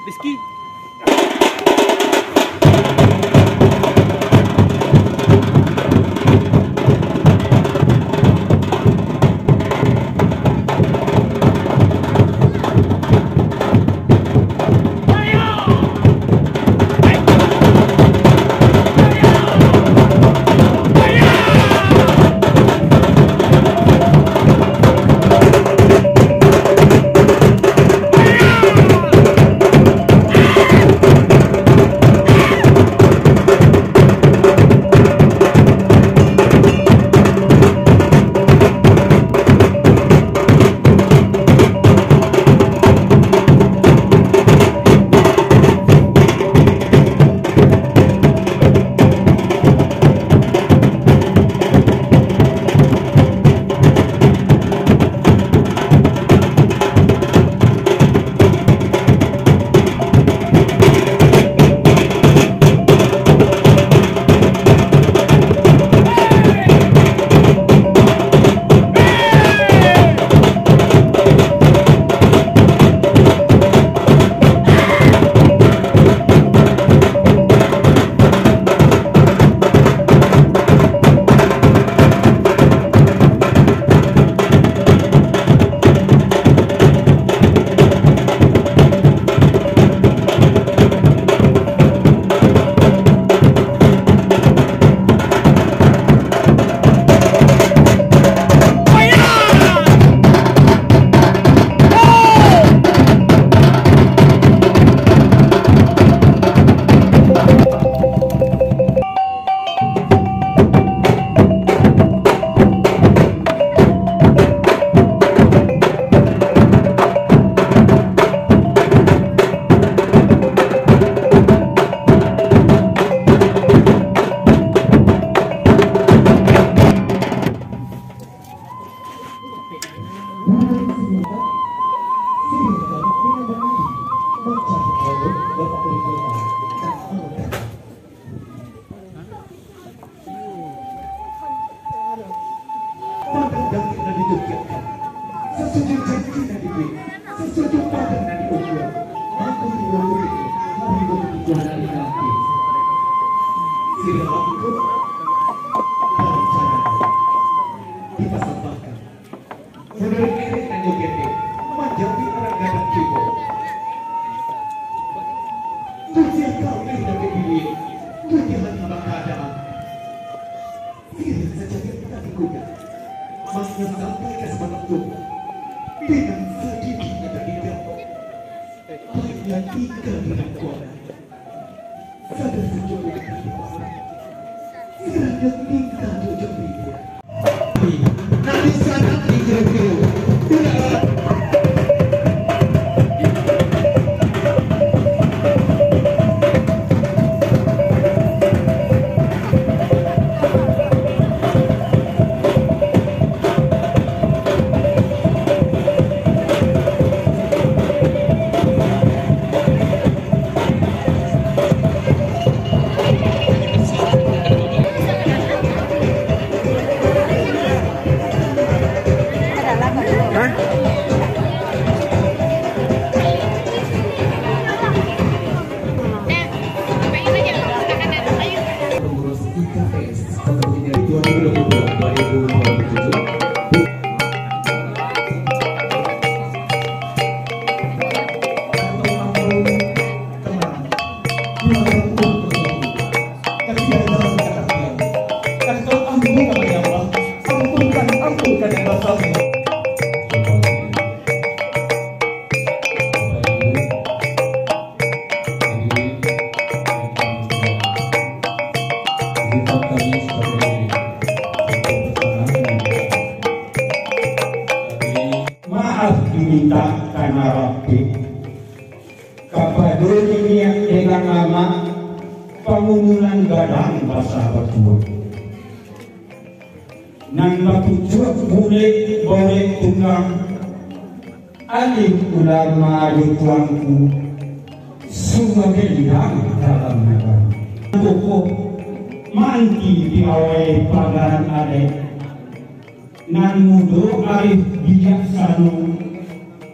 Rizky. Maaf diminta karena Rabbi kepada dunia dengan nama pengumuman gadang bahasa berdua nang matujuh boleh tunggang alih ulama ayu tuanku semua gendang dalam negara pokok manti piawai pagaran adek nan mudo arif bijaksana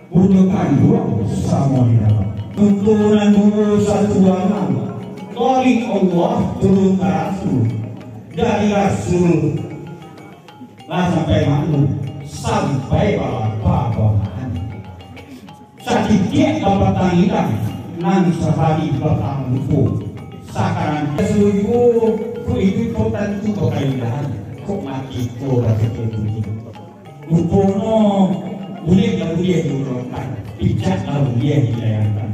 bunuh kanduang sama di dalam tuntunan satu alam dari Allah turun ke Rasul, dari Rasul lah sampai makhluk sampai bapak-bapakan sedikit dapat tangidan nan sehari bertangguh sekarang seluruh itu tentu kekainan kok mati kok begitu lupono boleh nggak boleh diurutkan pijak nggak boleh dilayangkan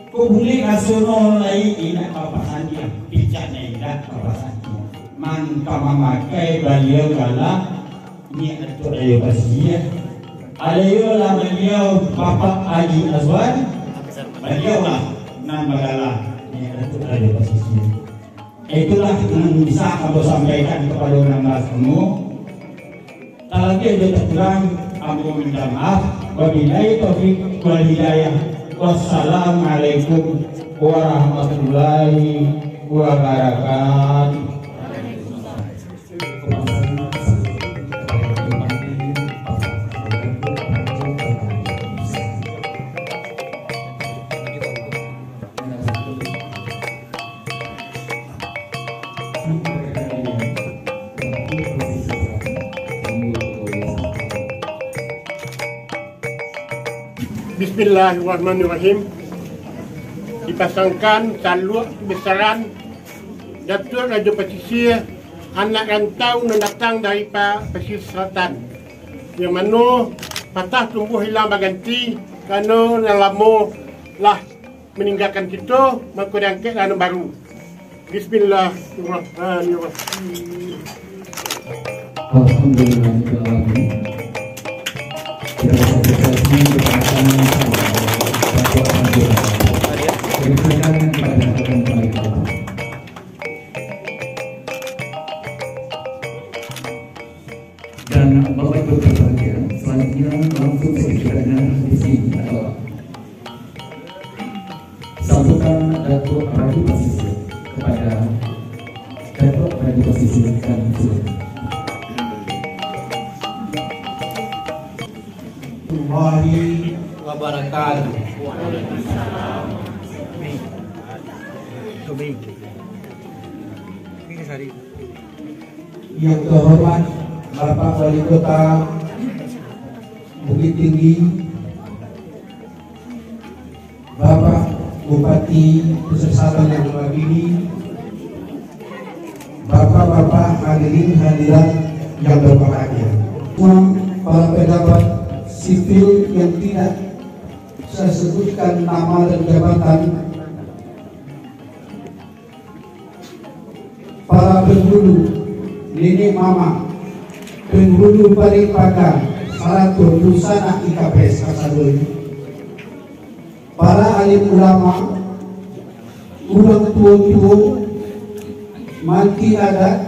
kok boleh nasional lain ini papasan dia pijaknya tidak papasan dia mangka memakai beliau kala ni atau ayo kasih ayo lah beliau Bapak Haji Azwan beliau lah nan bagala ni atau ayo kasih itulah yang bisa kamu sampaikan kepada orang semua. Kalau dia sudah kurang, kamu minta maaf. Wabillahi taufiq wal hidayah. Wassalamualaikum warahmatullahi wabarakatuh. Bismillahirrahmanirrahim. Dipasangkan salur besaran Datuk Raja Pesisir anak rantau yang datang daripada pesisir selatan, yang mana patah tumbuh hilang berganti kerana yang lama lah meninggalkan kita, maka diangkat yang baru. Bismillahirrahmanirrahim. Alhamdulillahirrahmanirrahim. Dan Bapak Ibu berbahagia, selanjutnya langsung saya di sini adalah sambutan Datuk Raja Pesisir kepada Datuk Raja Pesisir dan Surat. Warahmatullahi wabarakatuh. Yang terhormat Bapak Wali Kota Bukit Tinggi, Bapak Bupati beserta yang mewakili, Bapak-bapak hadirin hadirat yang berbahagia, para pejabat sipil yang tidak saya sebutkan nama dan jabatan, para penghulu, nenek mama, penghulu Paripaka, Saratul Busana IKPS Kasadoi, para alim ulama, urang tua-tua, manti adat,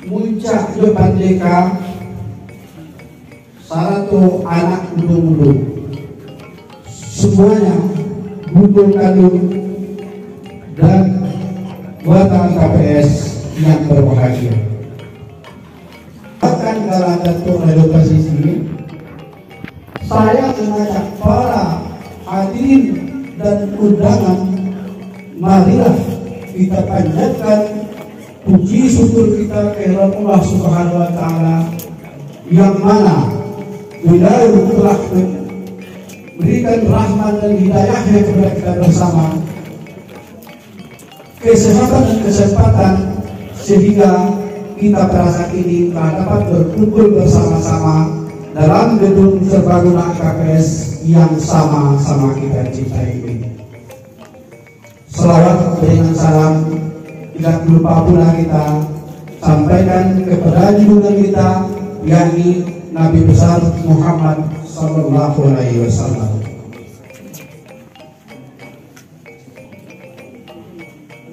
muncak depan deka, Saratul anak muda-muda, semuanya butuh kandung dan buatan KPS yang berbahagia. Bahkan kalau Datuk Raja Pesisir, saya mengajak para hadirin dan undangan, marilah kita panjatkan puji syukur kita kepada Allah Subhanahu wa Ta'ala, yang mana beliau telah memberikan rahmat dan hidayahnya kepada kita bersama, kesehatan dan kesempatan sehingga kita pada saat ini telah dapat berkumpul bersama-sama dalam gedung serbaguna KPS yang sama-sama kita cintai ini. Selawat dengan salam tidak lupa pula kita sampaikan kepada junjungan kita, yakni Nabi besar Muhammad Sallallahu Alaihi Wasallam.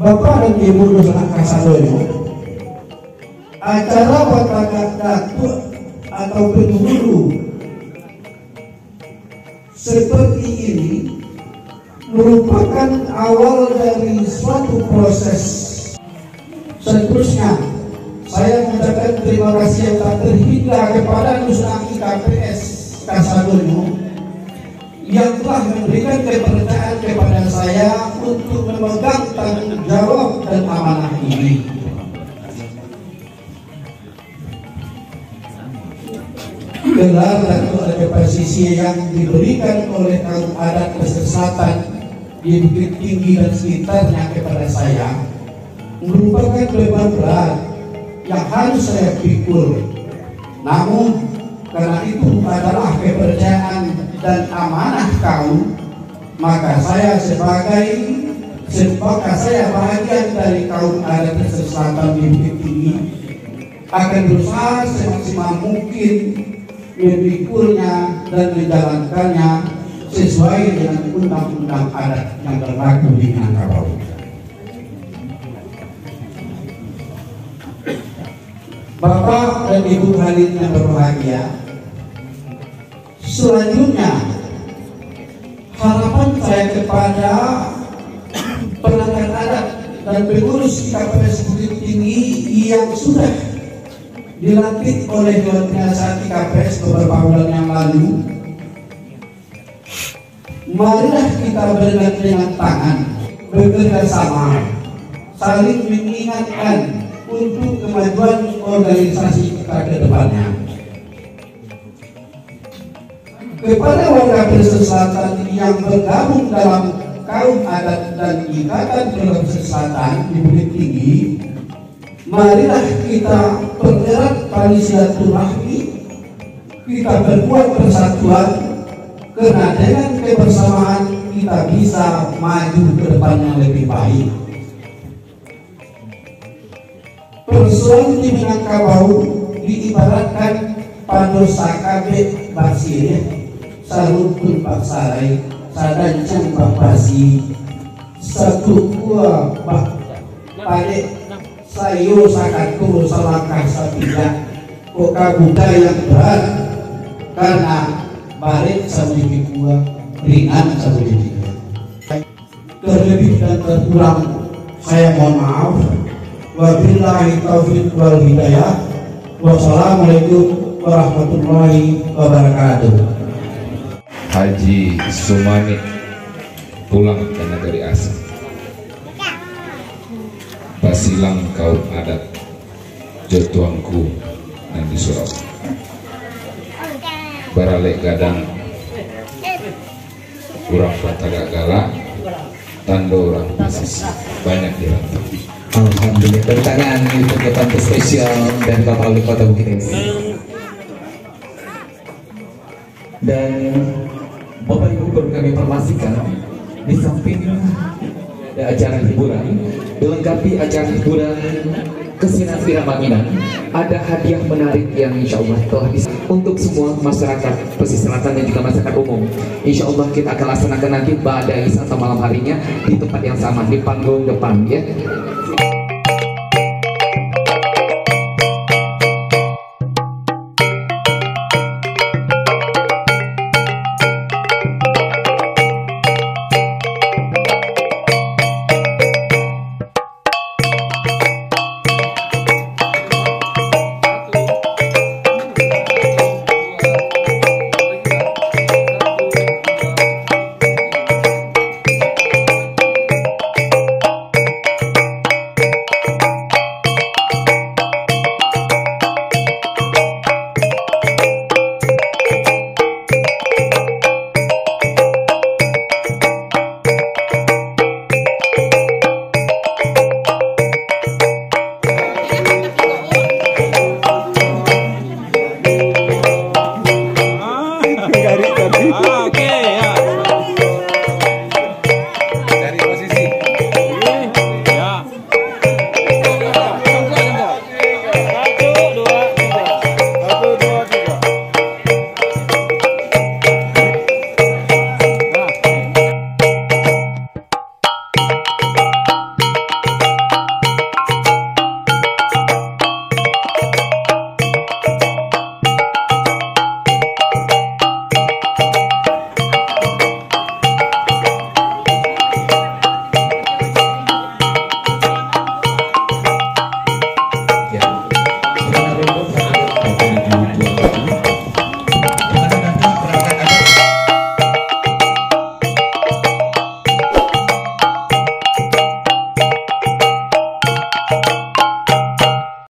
Bapak dan Ibu Nusantara Kasadoyo, acara Bapak Datuk atau penghulu seperti ini merupakan awal dari suatu proses. Seterusnya, saya mengucapkan terima kasih yang tak terhingga kepada Nusantara KPS Kasagono yang telah memberikan kepercayaan kepada saya untuk memegang tanggung jawab dan amanah ini. Gelar dan posisi yang diberikan oleh kaum adat pesisir selatan di Bukit Tinggi dan sekitarnya kepada saya merupakan beban berat yang harus saya pikul. Namun karena itu adalah kepercayaan dan amanah kaum, maka saya bagian dari kaum adat pesisir selatan di Bukit Tinggi akan berusaha semaksimal mungkin memikulnya dan menjalankannya sesuai dengan undang-undang adat yang berlaku di Minangkabau. Bapak dan Ibu hadirin yang berbahagia, selanjutnya harapan saya kepada perangkat adat dan pengurus KPS Bukit Tinggi yang sudah dilantik oleh Dewan Penasihat KPS beberapa bulan yang lalu, marilah kita bergandengan tangan, bekerja sama, saling mengingatkan untuk kemajuan organisasi kita ke depannya. Kepada warga pesisir selatan yang bergabung dalam kaum adat dan ikatan pesisir selatan di Bukit Tinggi, marilah kita pererat tali silaturahmi, kita berbuat persatuan, karena dengan kebersamaan kita bisa maju ke depan yang lebih baik. Persoalan di Minangkabau diibaratkan padosa kabeh basir, sarupun pak sarai, sadancang pak basi, satu buah pak pade sayo sakatu selangkah setidak koka budaya yang berat, karena balik sabudi kuah ringan sabudi tiga. Terlebih dan terkurang saya mohon maaf. Wabillahi taufiq wal hidayah. Wassalamualaikum warahmatullahi wabarakatuh. Haji Sumani pulang ke negeri asal. Basilang kaum adat Jotuangku dan di Surau Baralek gadang kurang patagak galak tando orang pesisir banyak di rantau. Alhamdulillah, tepuk tangan untuk tamu spesial dan Bapak Wali Kota Bukit Tinggi. Dan Bapak Ibu perlu kami informasikan, di samping ada acara hiburan, dilengkapi acara hiburan Kesinan Piramanginan, ada hadiah menarik yang insya Allah telah untuk semua masyarakat pesisir selatan dan juga masyarakat umum. Insya Allah kita akan laksanakan nanti pada atau malam harinya di tempat yang sama, di panggung depan ya.